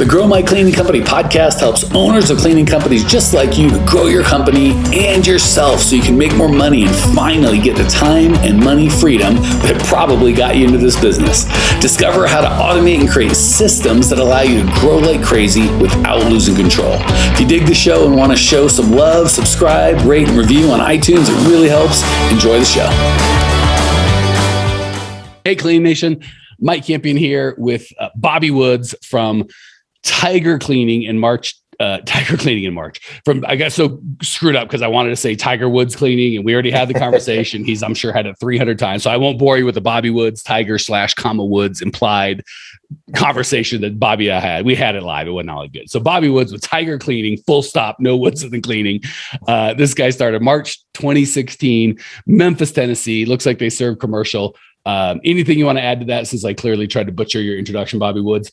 The Grow My Cleaning Company podcast helps owners of cleaning companies just like you to grow your company and yourself so you can make more money and finally get the time and money freedom that probably got you into this business. Discover how to automate and create systems that allow you to grow like crazy without losing control. If you dig the show and want to show some love, subscribe, rate, and review on iTunes. It really helps. Enjoy the show. Hey, Clean Nation. Mike Campion here with Bobby Woods from Tiger Cleaning in March. I got so screwed up because I wanted to say Tiger Woods Cleaning, and we already had the conversation. He's, I'm sure, had it 300 times. So I won't bore you with the Bobby Woods, Tiger / Woods implied conversation that Bobby and I had. We had it live. It wasn't all good. So Bobby Woods with Tiger Cleaning, full stop, no Woods in cleaning. This guy started March 2016, Memphis, Tennessee. Looks like they serve commercial. Anything you want to add to that, since I clearly tried to butcher your introduction, Bobby Woods?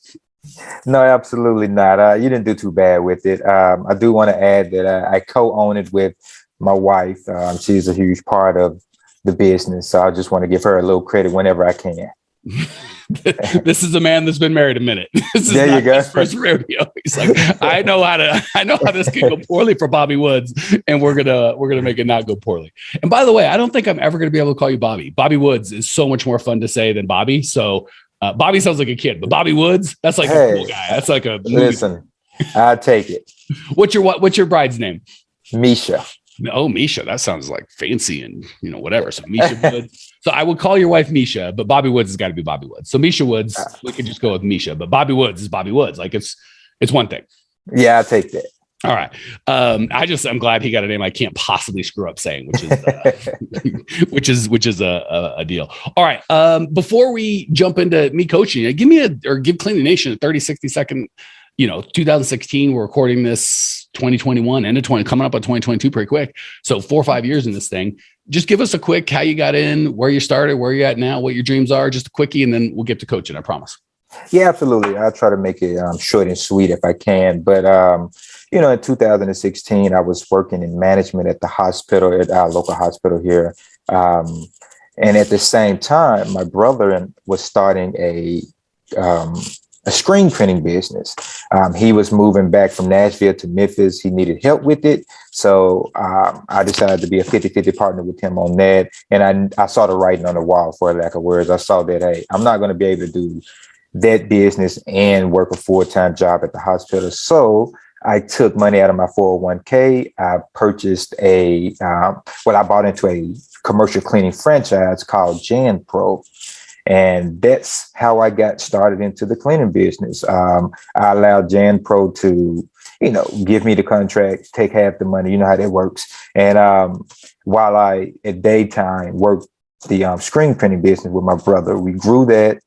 No, absolutely not. You didn't do too bad with it. I do want to add that I co-own it with my wife. She's a huge part of the business, so I just want to give her a little credit whenever I can. This is a man that's been married a minute. This is there not you go. his first rodeo. He's like, I know how this can go poorly for Bobby Woods, and we're gonna make it not go poorly. And by the way, I don't think I'm ever gonna be able to call you Bobby. Bobby Woods is so much more fun to say than Bobby. So Bobby sounds like a kid, but Bobby Woods, that's like a cool guy. That's like a listen. I'll take it. What's your bride's name? Misha. Oh, Misha. That sounds like fancy and whatever. So Misha Woods. So I would call your wife Misha, but Bobby Woods has got to be Bobby Woods. So Misha Woods, we could just go with Misha, but Bobby Woods is Bobby Woods. Like it's one thing. Yeah, I'll take that. All right. I'm glad he got a name I can't possibly screw up saying, which is a deal. All right. Before we jump into me coaching, give Cleaning Nation a 30, 60 second, 2016, we're recording this 2021, end of 20, coming up on 2022 pretty quick. So 4 or 5 years in this thing. Just give us a quick, how you got in, where you started, where you're at now, what your dreams are, just a quickie, and then we'll get to coaching, I promise. Yeah, absolutely. I'll try to make it short and sweet if I can. But, in 2016, I was working in management at the hospital, at our local hospital here. And at the same time, my brother was starting a screen printing business. He was moving back from Nashville to Memphis. He needed help with it. So I decided to be a 50-50 partner with him on that. And I saw the writing on the wall, for lack of words. I saw that, hey, I'm not going to be able to do that business and work a full-time job at the hospital. So I took money out of my 401k. I purchased I bought into a commercial cleaning franchise called Jan Pro. And that's how I got started into the cleaning business. I allowed Jan Pro to, give me the contract, take half the money. You know how that works. And while I, at daytime, worked the screen printing business with my brother, we grew that.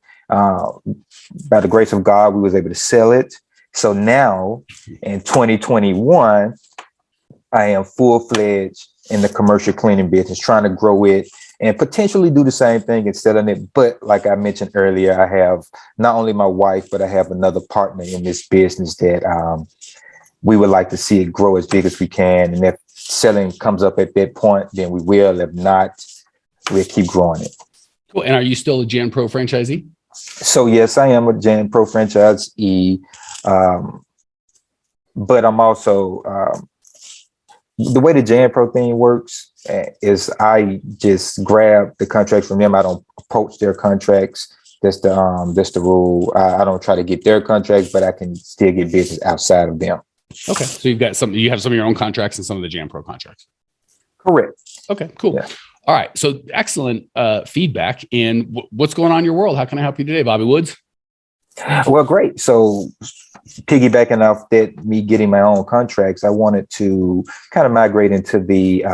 By the grace of God, we was able to sell it. So now in 2021, I am full-fledged in the commercial cleaning business, trying to grow it and potentially do the same thing and selling it. But like I mentioned earlier, I have not only my wife, but I have another partner in this business that we would like to see it grow as big as we can. And if selling comes up at that point, then we will. If not, we'll keep growing it. Cool. And are you still a Jan Pro franchisee? So yes, I am a Jan Pro franchisee, but I'm also the way the Jan Pro thing works is I just grab the contracts from them. I don't approach their contracts. That's the rule. I don't try to get their contracts, but I can still get business outside of them. Okay, so you have some of your own contracts and some of the Jan Pro contracts. Correct. Okay, cool. Yeah. All right. So excellent feedback. And what's going on in your world? How can I help you today, Bobby Woods? Well, great. So piggybacking off that, me getting my own contracts, I wanted to kind of migrate into the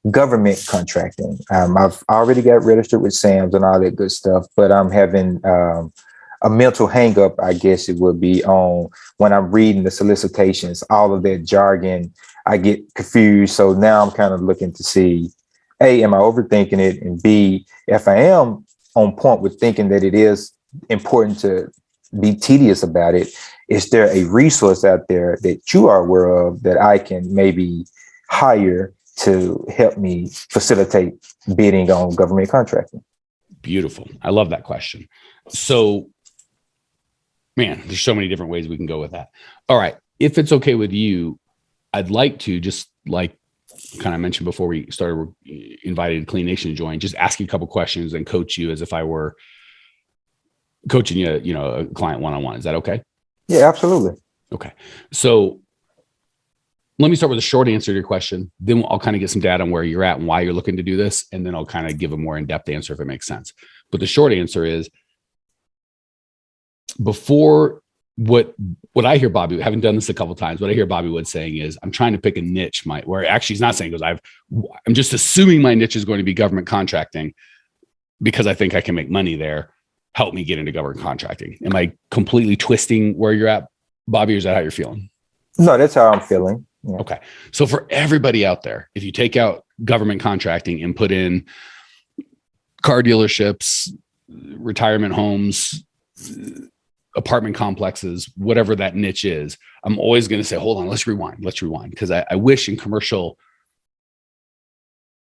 government contracting. I've already got registered with SAMS and all that good stuff, but I'm having a mental hang up, I guess it would be, on when I'm reading the solicitations, all of that jargon, I get confused. So now I'm kind of looking to see, A, am I overthinking it? And B, if I am on point with thinking that it is important to be tedious about it, is there a resource out there that you are aware of that I can maybe hire to help me facilitate bidding on government contracting? Beautiful. I love that question. So Man, there's so many different ways we can go with that. All right. If it's okay with you, I'd like to, just like kind of mentioned before we started, invited Clean Nation to join, just ask you a couple questions and coach you as if I were coaching you, you know, a client one-on-one. Is that okay? Yeah, absolutely. Okay. So let me start with a short answer to your question. Then I'll kind of get some data on where you're at and why you're looking to do this. And then I'll kind of give a more in-depth answer if it makes sense. But the short answer is, before what I hear Bobby, having done this a couple of times, what I hear Bobby Wood saying is, I'm trying to pick a niche, where actually he's not saying, goes, I'm just assuming my niche is going to be government contracting because I think I can make money there. Help me get into government contracting. Am I completely twisting where you're at, Bobby, or is that how you're feeling? No, that's how I'm feeling. Yeah. Okay. So for everybody out there, if you take out government contracting and put in car dealerships, retirement homes, apartment complexes, whatever that niche is, I'm always going to say, hold on, let's rewind. Because I wish in commercial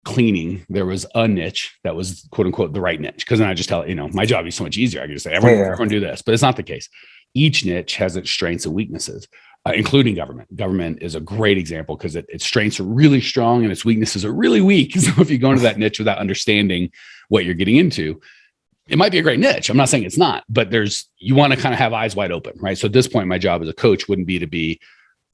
cleaning, there was a niche that was quote unquote the right niche. Because then I just tell, my job is so much easier. I can just say, everyone do this, but it's not the case. Each niche has its strengths and weaknesses, including government. Government is a great example because its strengths are really strong and its weaknesses are really weak. So if you go into that niche without understanding what you're getting into, it might be a great niche. I'm not saying it's not, but you want to kind of have eyes wide open, right? So at this point, my job as a coach wouldn't be to be,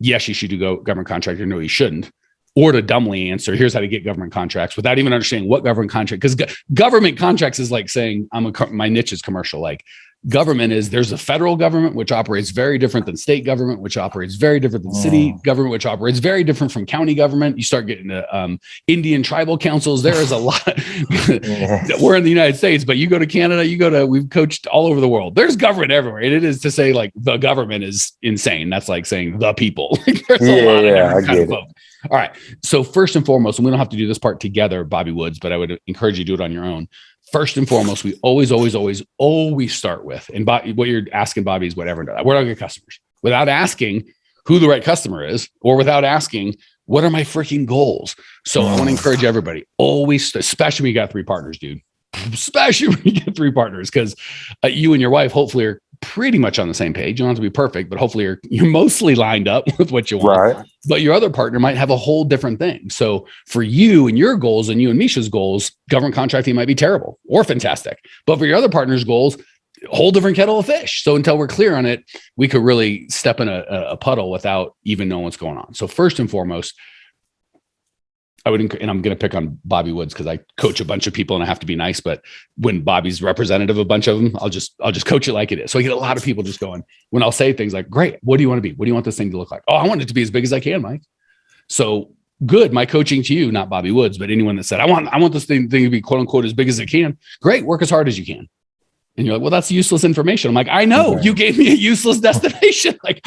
yes, you should do government contractor. No, you shouldn't. Or to dumbly answer, here's how to get government contracts without even understanding what government contract, because government contracts is like saying my niche is commercial. Like government there's a federal government, which operates very different than state government, which operates very different than city government, which operates very different from county government. You start getting to Indian tribal councils. There is a lot. We're in the United States, but you go to Canada, we've coached all over the world. There's government everywhere. And it is to say like the government is insane. That's like saying the people. There's a lot of different kind of folks. All right. So first and foremost, and we don't have to do this part together, Bobby Woods, but I would encourage you to do it on your own. First and foremost, we always start with, and what you're asking Bobby is whatever. Where do I get customers? Without asking who the right customer is, or without asking, what are my freaking goals? So I want to encourage everybody, always, especially when you got 3 partners, dude, especially when you get 3 partners, because you and your wife hopefully are pretty much on the same page. You don't have to be perfect, but hopefully you're mostly lined up with what you want. Right. But your other partner might have a whole different thing. So for you and your goals and you and Misha's goals, government contracting might be terrible or fantastic. But for your other partner's goals, a whole different kettle of fish. So until we're clear on it, we could really step in a puddle without even knowing what's going on. So first and foremost, and I'm going to pick on Bobby Woods because I coach a bunch of people and I have to be nice. But when Bobby's representative of a bunch of them, I'll just coach it like it is. So I get a lot of people just going, when I'll say things like, great, what do you want to be? What do you want this thing to look like? Oh, I want it to be as big as I can, Mike. So good. My coaching to you, not Bobby Woods, but anyone that said, I want this thing to be quote unquote as big as it can. Great. Work as hard as you can. And you're like, well, that's useless information. I'm like, I know you gave me a useless destination. Like,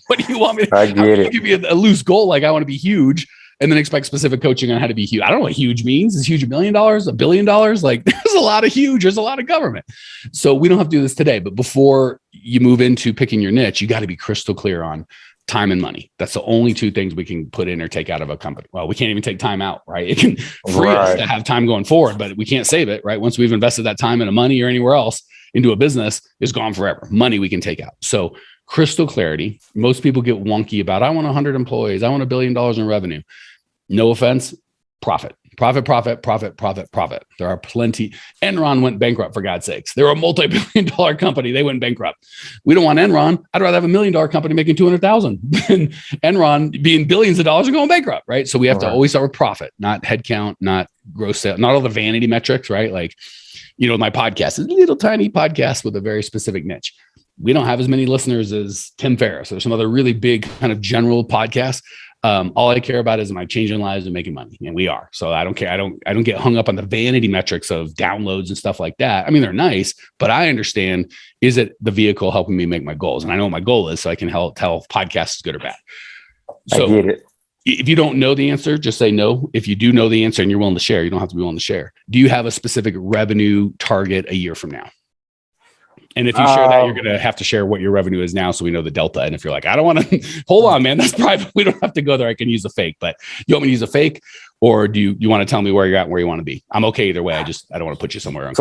what do you want me to? I get it. Give me a loose goal. Like I want to be huge. And then expect specific coaching on how to be huge. I don't know what huge means. Is huge $1 million, $1 billion? Like there's a lot of huge, there's a lot of government. So we don't have to do this today, but before you move into picking your niche, you got to be crystal clear on time and money. That's the only 2 things we can put in or take out of a company. Well, we can't even take time out, right? It can free us to have time going forward, but we can't save it, right? Once we've invested that time into money or anywhere else into a business, it's gone forever. Money we can take out. So crystal clarity. Most people get wonky about, I want 100 employees. I want $1 billion in revenue. No offense, profit. There are plenty. Enron went bankrupt, for God's sakes. They were a multi-billion-dollar company. They went bankrupt. We don't want Enron. I'd rather have $1 million company making 200,000 than Enron being billions of dollars and going bankrupt, right? So we have to always start with profit, not headcount, not gross sales, not all the vanity metrics, right? Like, my podcast is a little tiny podcast with a very specific niche. We don't have as many listeners as Tim Ferriss or some other really big kind of general podcasts. All I care about is am I changing lives and making money? And we are. So I don't care. I don't get hung up on the vanity metrics of downloads and stuff like that. I mean, they're nice, but I understand, is it the vehicle helping me make my goals? And I know what my goal is, so I can tell if podcast is good or bad. So I get it. If you don't know the answer, just say no. If you do know the answer and you're willing to share, you don't have to be willing to share. Do you have a specific revenue target a year from now? And if you share that, you're going to have to share what your revenue is now, so we know the delta. And if you're like, I don't want to, hold on, man, that's private. We don't have to go there. I can use a fake, but you want me to use a fake, or do you want to tell me where you're at and where you want to be? I'm okay either way. I don't want to put you somewhere.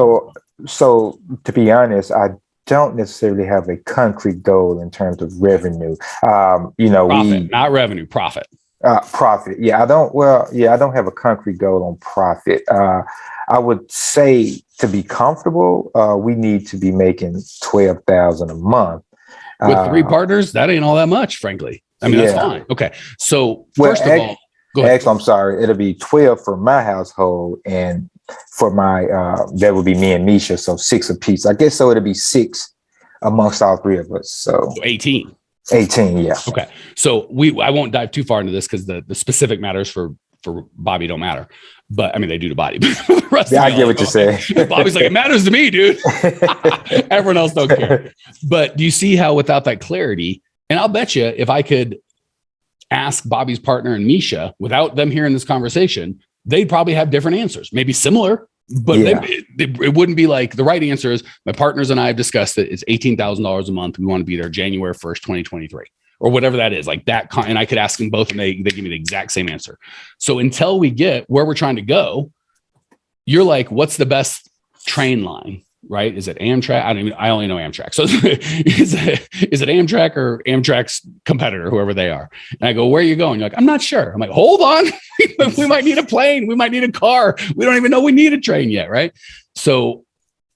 So to be honest, I don't necessarily have a concrete goal in terms of revenue. Profit, not revenue, profit. Profit. Yeah, I don't. Well, yeah, I don't have a concrete goal on profit. I would say to be comfortable, we need to be making 12,000 a month. With 3 partners, that ain't all that much, frankly. I mean, that's fine. Okay. So first of all, go ahead. Actually, I'm sorry. It'll be 12 for my household, and for my that would be me and Misha, so 6 apiece. I guess so. It'll be 6 amongst all 3 of us. So 18. 18, yeah. Okay. So I won't dive too far into this because the specific matters for Bobby don't matter. But I mean, they do to Bobby. Yeah, I get what you're saying. Bobby's like, it matters to me, dude. Everyone else don't care. But do you see how without that clarity, and I'll bet you if I could ask Bobby's partner and Misha without them hearing this conversation, they'd probably have different answers, maybe similar, but it wouldn't be like the right answer is my partners and I have discussed it. It's $18,000 a month. We want to be there January 1st, 2023. Or whatever that is, like that. And I could ask them both and they give me the exact same answer. So until we get where we're trying to go, you're like, what's the best train line, right? Is it Amtrak? I only know Amtrak. So is it Amtrak or Amtrak's competitor, whoever they are? And I go, where are you going? You're like, I'm not sure. I'm like, hold on. We might need a plane. We might need a car. We don't even know we need a train yet, right? So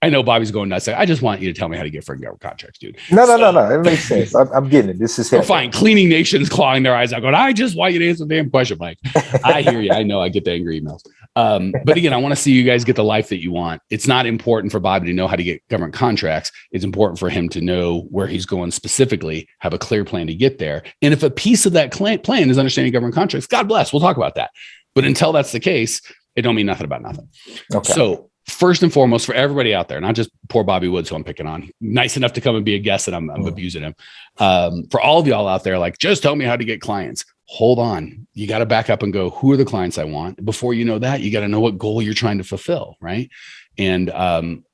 I know Bobby's going nuts. I just want you to tell me how to get freaking government contracts, dude. No. It makes sense. I'm getting it. This is fine. Cleaning nations clawing their eyes out going, I just want you to answer the damn question, Mike. I hear you. I know I get the angry emails. But again, I want to see you guys get the life that you want. It's not important for Bobby to know how to get government contracts. It's important for him to know where he's going specifically, have a clear plan to get there. And if a piece of that plan is understanding government contracts, God bless, we'll talk about that. But until that's the case, it don't mean nothing about nothing. Okay. So first and foremost, for everybody out there, not just poor Bobby Woods, who I'm picking on, nice enough to come and be a guest, and I'm abusing him. For all of y'all out there, like, just tell me how to get clients. Hold on. You got to back up and go, who are the clients I want? Before you know that, you got to know what goal you're trying to fulfill, right? And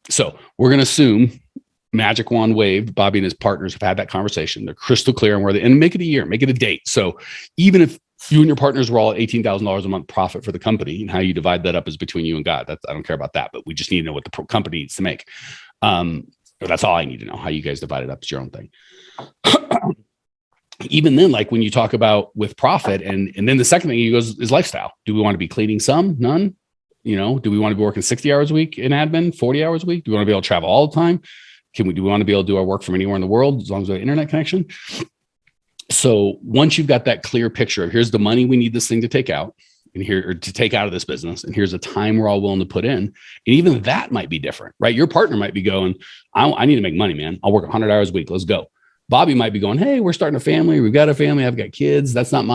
so we're going to assume magic wand wave. Bobby and his partners have had that conversation. They're crystal clear on where and make it a year, make it a date. So even if you and your partners were all at $18,000 a month profit for the company, and how you divide that up is between you and God. I don't care about that, but we just need to know what the company needs to make. That's all I need to know. How you guys divide it up is your own thing. Even then, like when you talk about with profit, and then the second thing he goes is lifestyle. Do we want to be cleaning some? None? Do we want to be working 60 hours a week in admin, 40 hours a week? Do we want to be able to travel all the time? Do we want to be able to do our work from anywhere in the world as long as we have internet connection? So once you've got that clear picture of here's the money we need this thing to take out, and here or to take out of this business, and here's a time we're all willing to put in, and even that might be different, right? Your partner might be going, I need to make money, man. I'll work 100 hours a week. Let's go. Bobby might be going, hey, we're starting a family. We've got a family. I've got kids. That's not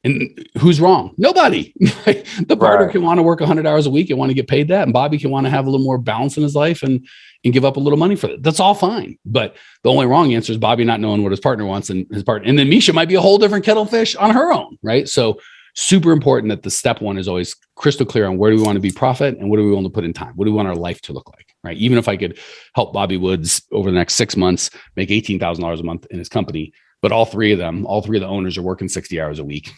and who's wrong? Nobody. The partner can want to work 100 hours a week and want to get paid that. And Bobby can want to have a little more balance in his life and give up a little money for that. That's all fine. But the only wrong answer is Bobby not knowing what his partner wants, and his partner. And then Misha might be a whole different kettle of fish on her own, right? So super important that the step one is always crystal clear on where do we want to be profit and what do we want to put in time? What do we want our life to look like, right? Even if I could help Bobby Woods over the next 6 months make $18,000 a month in his company, but all three of the owners are working 60 hours a week.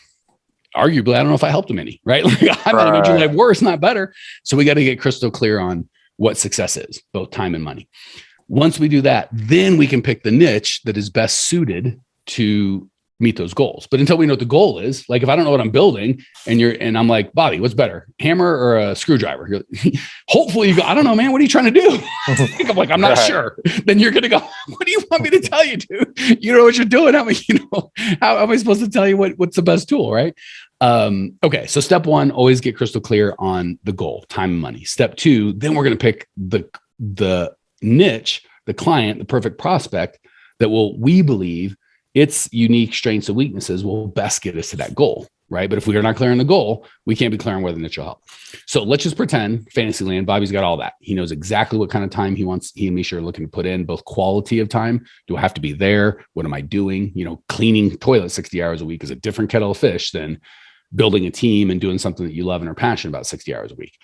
Arguably, I don't know if I helped him any, right? Like I might eventually have worse, not better. So we got to get crystal clear on what success is, both time and money. Once we do that, then we can pick the niche that is best suited to meet those goals. But until we know what the goal is, like if I don't know what I'm building and I'm like, Bobby, what's better, hammer or a screwdriver? Hopefully you go, I don't know, man. What are you trying to do? I'm like, I'm not sure. Then you're going to go, what do you want me to tell you, dude? You know what you're doing. How am I supposed to tell you what's the best tool? Right. Okay. So step one, always get crystal clear on the goal, time and money. Step two, then we're going to pick the niche, the client, the perfect prospect that we believe its unique strengths and weaknesses will best get us to that goal, right? But if we are not clear on the goal, we can't be clear on where the niche will help. So let's just pretend Fantasyland, Bobby's got all that. He knows exactly what kind of time he and Misha are looking to put in, both quality of time. Do I have to be there? What am I doing? Cleaning toilets 60 hours a week is a different kettle of fish than building a team and doing something that you love and are passionate about 60 hours a week.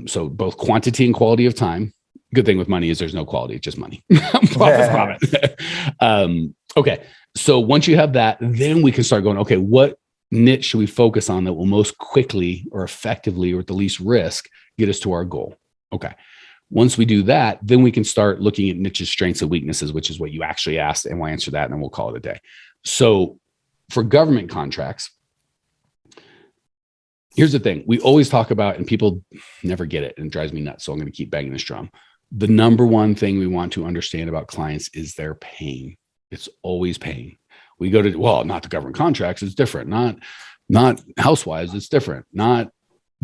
So both quantity and quality of time. Good thing with money is there's no quality, it's just money. Profit. Okay. So once you have that, then we can start going, okay, what niche should we focus on that will most quickly or effectively or at the least risk get us to our goal? Okay. Once we do that, then we can start looking at niches, strengths, and weaknesses, which is what you actually asked, and we'll answer that, and then we'll call it a day. So for government contracts, here's the thing. We always talk about, and people never get it, and it drives me nuts, so I'm going to keep banging this drum. The number one thing we want to understand about clients is their pain. It's always pain. We go to, well, not the government contracts, it's different. Not housewives, it's different. Not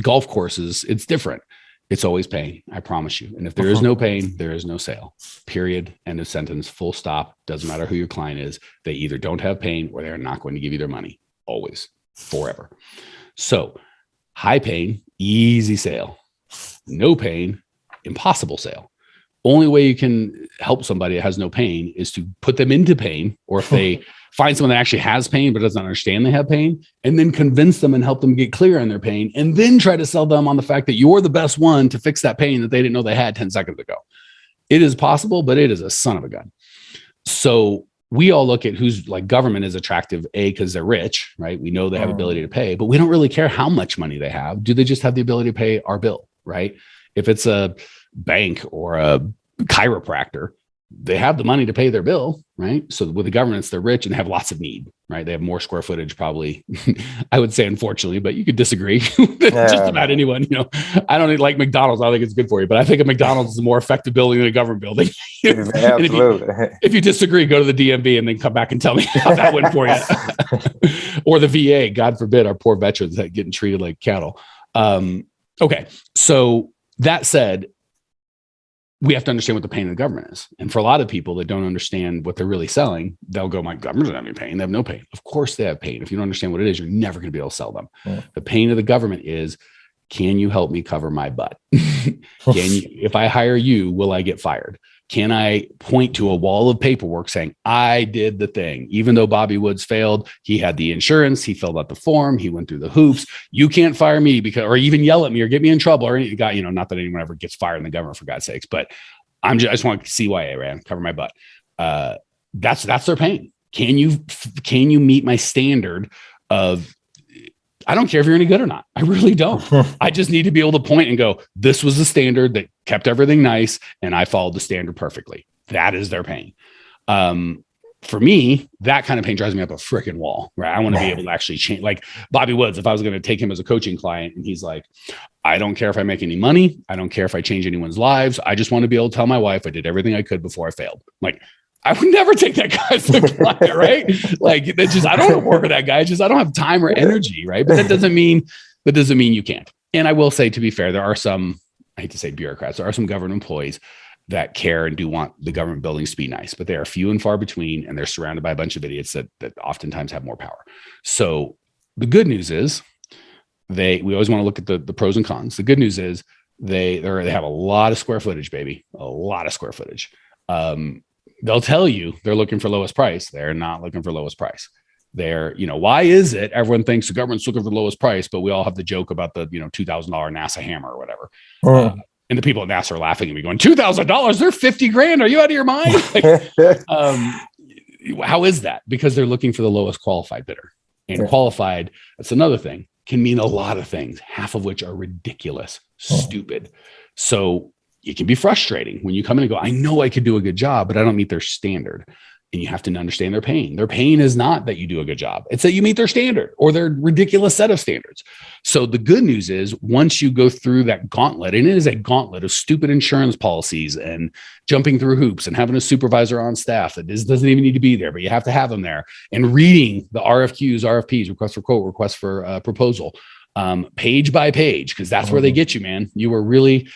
golf courses, it's different. It's always pain, I promise you. And if there is no pain, there is no sale. Period. End of sentence. Full stop. Doesn't matter who your client is. They either don't have pain or they're not going to give you their money. Always. Forever. So high pain, easy sale. No pain, impossible sale. Only way you can help somebody that has no pain is to put them into pain, or if they find someone that actually has pain but doesn't understand they have pain, and then convince them and help them get clear on their pain, and then try to sell them on the fact that you're the best one to fix that pain that they didn't know they had 10 seconds ago. It is possible, but it is a son of a gun. So we all look at who's like government is attractive, because they're rich, right? We know they have ability to pay, but we don't really care how much money they have. Do they just have the ability to pay our bill, right? If it's a bank or a chiropractor, they have the money to pay their bill, right? So with the governments, they're rich and they have lots of need, right? They have more square footage, probably. I would say, unfortunately, but you could disagree. Just about anyone. I don't like McDonald's. I don't think it's good for you, but I think a McDonald's is a more effective building than a government building. Absolutely. If you disagree, go to the DMV and then come back and tell me how that went for you. Or the VA, God forbid, our poor veterans that getting treated like cattle. Okay, so that said, we have to understand what the pain of the government is. And for a lot of people that don't understand what they're really selling, they'll go, my government doesn't have any pain. They have no pain. Of course they have pain. If you don't understand what it is, you're never going to be able to sell them. Yeah. The pain of the government is, can you help me cover my butt? If I hire you, will I get fired? Can I point to a wall of paperwork saying, I did the thing? Even though Bobby Woods failed, he had the insurance, he filled out the form, he went through the hoops. You can't fire me or even yell at me or get me in trouble or any guy, not that anyone ever gets fired in the government, for God's sakes, but I just want to CYA, man, cover my butt. That's their pain. Can you meet my standard of, I don't care if you're any good or not. I really don't. I just need to be able to point and go, this was the standard that kept everything nice, and I followed the standard perfectly. That is their pain. For me, that kind of pain drives me up a freaking wall, right? I want to be able to actually change. Like Bobby Woods, if I was going to take him as a coaching client and he's like, I don't care if I make any money. I don't care if I change anyone's lives. I just want to be able to tell my wife I did everything I could before I failed. Like, I would never take that guy as a client, right? Like, that's just, I don't want to work with that guy. It's just, I don't have time or energy, right? But that doesn't mean you can't. And I will say, to be fair, there are some, I hate to say bureaucrats, there are some government employees that care and do want the government buildings to be nice, but they are few and far between, and they're surrounded by a bunch of idiots that oftentimes have more power. So the good news is we always want to look at the pros and cons. The good news is they have a lot of square footage, baby, a lot of square footage. They'll tell you they're looking for lowest price. They're not looking for lowest price. They're, why is it everyone thinks the government's looking for the lowest price, but we all have the joke about the, $2,000 NASA hammer or whatever. And the people at NASA are laughing at me going, $2,000, they're $50,000. Are you out of your mind? How is that? Because they're looking for the lowest qualified bidder. And qualified, that's another thing, can mean a lot of things, half of which are ridiculous, stupid. So it can be frustrating when you come in and go, I know I could do a good job, but I don't meet their standard. And you have to understand their pain. Their pain is not that you do a good job. It's that you meet their standard or their ridiculous set of standards. So the good news is, once you go through that gauntlet, and it is a gauntlet of stupid insurance policies and jumping through hoops and having a supervisor on staff that doesn't even need to be there, but you have to have them there, and reading the RFQs, RFPs, request for quote, request for proposal, page by page, because that's where they get you, man. You are really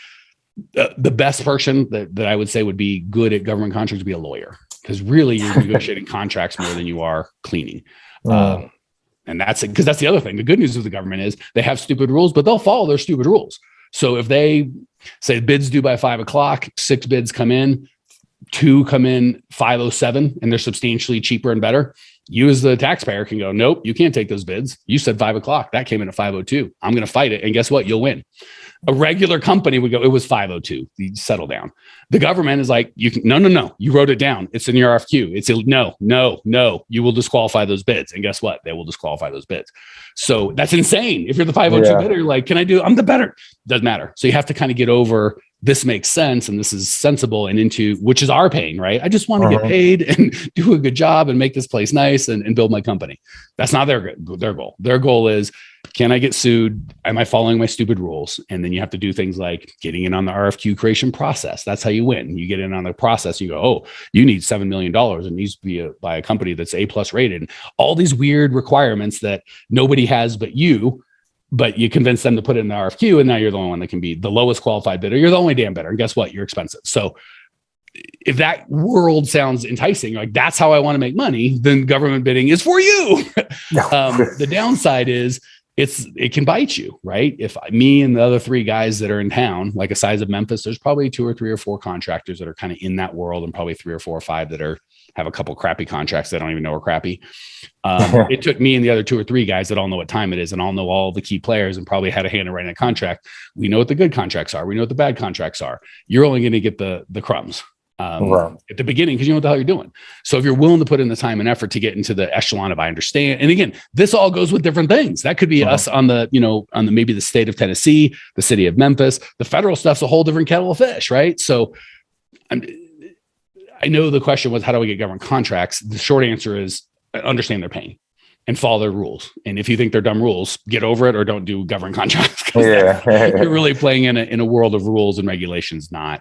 the best person that I would say would be good at government contracts would be a lawyer, because really you're negotiating contracts more than you are cleaning. And that's it, because that's the other thing. The good news of the government is they have stupid rules, but they'll follow their stupid rules. So if they say bids due by 5:00, 6 bids come in, 2 come in 5:07, and they're substantially cheaper and better, you as the taxpayer can go, nope, you can't take those bids. You said 5:00. That came in at 5:02. I'm going to fight it. And guess what? You'll win. A regular company would go, it was 5:02. You settle down. The government is like, no. You wrote it down. It's in your RFQ. It's no. You will disqualify those bids. And guess what? They will disqualify those bids. So that's insane. If you're the 5:02 bidder, you're like, I'm the better. Doesn't matter. So you have to kind of get over this makes sense and this is sensible and into, which is our pain, right? I just want to get paid and do a good job and make this place nice and build my company. That's not their goal. Their goal is, can I get sued? Am I following my stupid rules? And then you have to do things like getting in on the RFQ creation process. That's how you win. You get in on the process. You go, oh, you need $7 million. It needs to be by a company that's A+ rated. All these weird requirements that nobody has but you convince them to put it in the RFQ. And now you're the only one that can be the lowest qualified bidder. You're the only damn bidder. And guess what? You're expensive. So if that world sounds enticing, like that's how I want to make money, then government bidding is for you. The downside is it can bite you, right? If me and the other 3 guys that are in town, like a size of Memphis, there's probably 2 or 3 or 4 contractors that are kind of in that world, and probably 3 or 4 or 5 that have a couple crappy contracts that I don't even know are crappy. It took me and the other 2 or 3 guys that all know what time it is and all know all the key players and probably had a hand in writing a contract. We know what the good contracts are. We know what the bad contracts are. You're only going to get the crumbs. At the beginning, because you know what the hell you're doing. So if you're willing to put in the time and effort to get into the echelon of I understand, and again, this all goes with different things. That could be us on the maybe the state of Tennessee, the city of Memphis. The federal stuff's a whole different kettle of fish, right? So I know the question was, how do we get government contracts? The short answer is understand their pain and follow their rules. And if you think they're dumb rules, get over it or don't do government contracts. You're really playing in a world of rules and regulations, not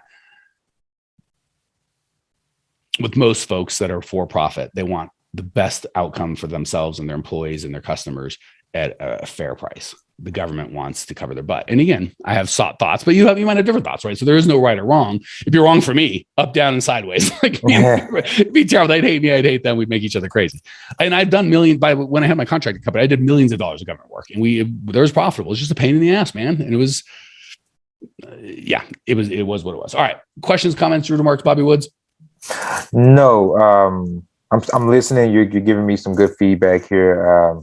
with most folks that are for profit. They want the best outcome for themselves and their employees and their customers at a fair price. The government wants to cover their butt. And again, I have sought thoughts, but you might have different thoughts, right? So there is no right or wrong. If you're wrong for me, up, down, and sideways, it'd be terrible. They'd hate me. I'd hate them. We'd make each other crazy. And I've done when I had my contracting company, I did millions of dollars of government work, and there was profitable. It's just a pain in the ass, man. And it was, it was what it was. All right. Questions, comments, your remarks, Bobby Woods? No, I'm listening. You're giving me some good feedback here,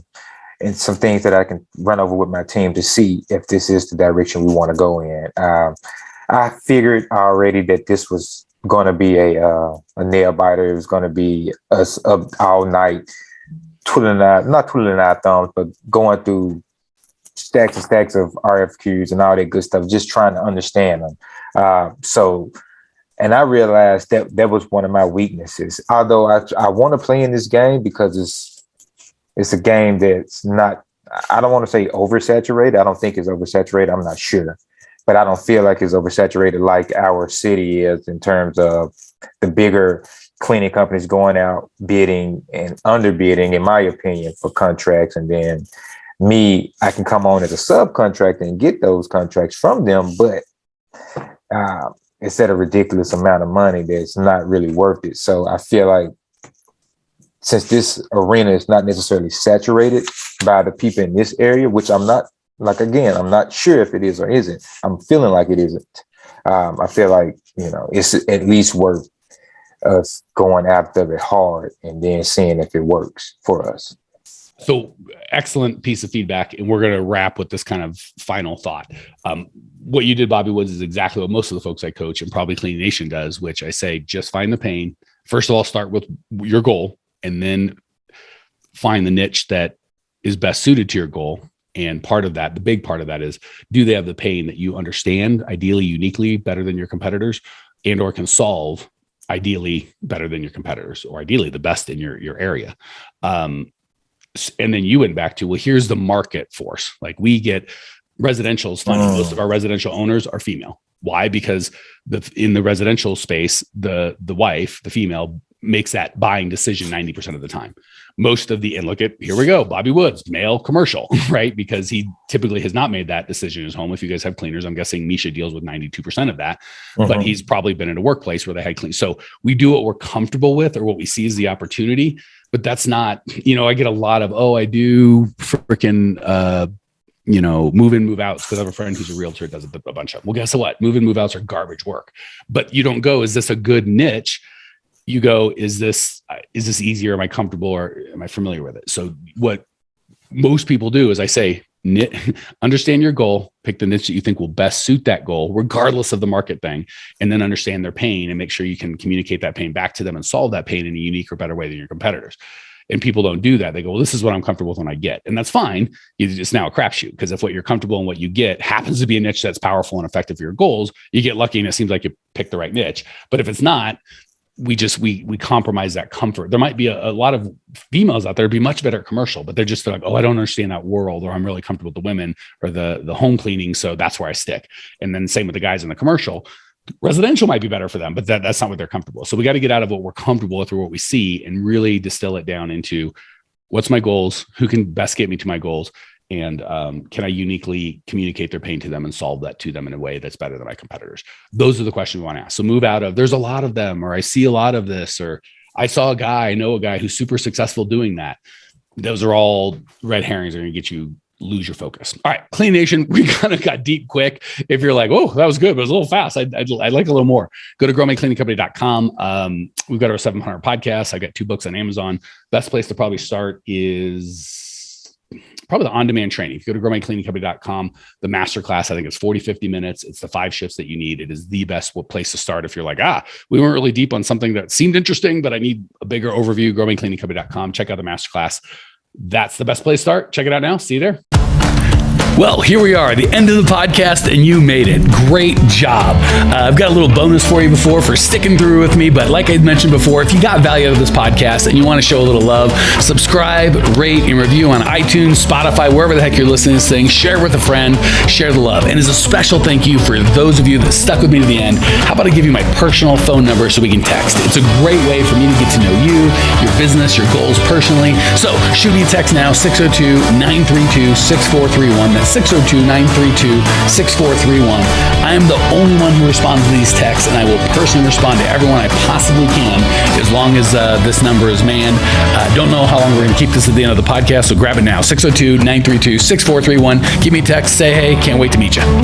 and some things that I can run over with my team to see if this is the direction we want to go in. I figured already that this was going to be a nail biter. It was going to be us up all night, not twiddling our thumbs, but going through stacks and stacks of RFQs and all that good stuff, just trying to understand them. And I realized that was one of my weaknesses. Although I want to play in this game because it's a game that's not, I don't want to say oversaturated. I don't think it's oversaturated. I'm not sure. But I don't feel like it's oversaturated like our city is in terms of the bigger cleaning companies going out bidding and underbidding, in my opinion, for contracts. And then I can come on as a subcontractor and get those contracts from them. But it's at a ridiculous amount of money that's not really worth it. So I feel like since this arena is not necessarily saturated by the people in this area, which I'm not, I'm not sure if it is or isn't. I'm feeling like it isn't. I feel like, it's at least worth us going after it hard and then seeing if it works for us. So excellent piece of feedback. And we're going to wrap with this kind of final thought. What you did, Bobby Woods, is exactly what most of the folks I coach and probably Clean Nation does, which I say, just find the pain. First of all, start with your goal and then find the niche that is best suited to your goal. And part of that, the big part of that is, do they have the pain that you understand, ideally uniquely better than your competitors, and or can solve ideally better than your competitors, or ideally the best in your area. And then you went back to, well, here's the market force. Like, we get residential is funny. Most of our residential owners are female. Why? Because in the residential space, the wife, the female, makes that buying decision 90% of the time. And look at, here we go, Bobby Woods, male commercial, right? Because he typically has not made that decision in his home. If you guys have cleaners, I'm guessing Misha deals with 92% of that, but he's probably been in a workplace where they had clean. So we do what we're comfortable with or what we see as the opportunity, but that's not, I get a lot of, I do freaking, move in, move outs, because I have a friend who's a realtor, does a bunch of them. Well, guess what? Move in, move outs are garbage work, but you don't go, is this a good niche? You go, is this easier? Am I comfortable, or am I familiar with it? So what most people do is I say, understand your goal, pick the niche that you think will best suit that goal, regardless of the market thing, and then understand their pain and make sure you can communicate that pain back to them and solve that pain in a unique or better way than your competitors. And people don't do that. They go, well, this is what I'm comfortable with when I get. And that's fine. It's now a crapshoot, because if what you're comfortable and what you get happens to be a niche that's powerful and effective for your goals, you get lucky and it seems like you picked the right niche. But if it's not, we compromise that comfort. There might be a lot of females out there be much better at commercial, but they're like, oh, I don't understand that world, or I'm really comfortable with the women or the home cleaning, so that's where I stick. And then same with the guys in the commercial. Residential might be better for them, but that's not what they're comfortable with. So we got to get out of what we're comfortable with or what we see and really distill it down into what's my goals, who can best get me to my goals, and can I uniquely communicate their pain to them and solve that to them in a way that's better than my competitors? Those are the questions we want to ask. So move out of, there's a lot of them, or I see a lot of this, or I know a guy who's super successful doing that. Those are all red herrings that are going to get you lose your focus. All right, Clean Nation, we kind of got deep quick. If you're like, oh, that was good, but it was a little fast, I'd like a little more. Go to growmycleaningcompany.com. We've got our 700 podcasts. I got 2 books on Amazon. Best place to probably start is probably the on-demand training. If you go to growmycleaningcompany.com, the masterclass, I think it's 40, 50 minutes. It's the 5 shifts that you need. It is the best place to start. If you're like, we weren't really deep on something that seemed interesting, but I need a bigger overview, growmycleaningcompany.com. Check out the masterclass. That's the best place to start. Check it out now. See you there. Well, here we are, the end of the podcast, and you made it. Great job. I've got a little bonus for you for sticking through with me. But like I mentioned before, if you got value out of this podcast and you want to show a little love, subscribe, rate, and review on iTunes, Spotify, wherever the heck you're listening to this thing. Share with a friend. Share the love. And as a special thank you for those of you that stuck with me to the end, how about I give you my personal phone number so we can text? It's a great way for me to get to know you, your business, your goals personally. So shoot me a text now, 602-932-6431. 602-932-6431. I am the only one who responds to these texts, and I will personally respond to everyone I possibly can as long as this number is manned. Don't know how long we're going to keep this at the end of the podcast, so grab it now. 602-932-6431. Give me a text. Say hey. Can't wait to meet you.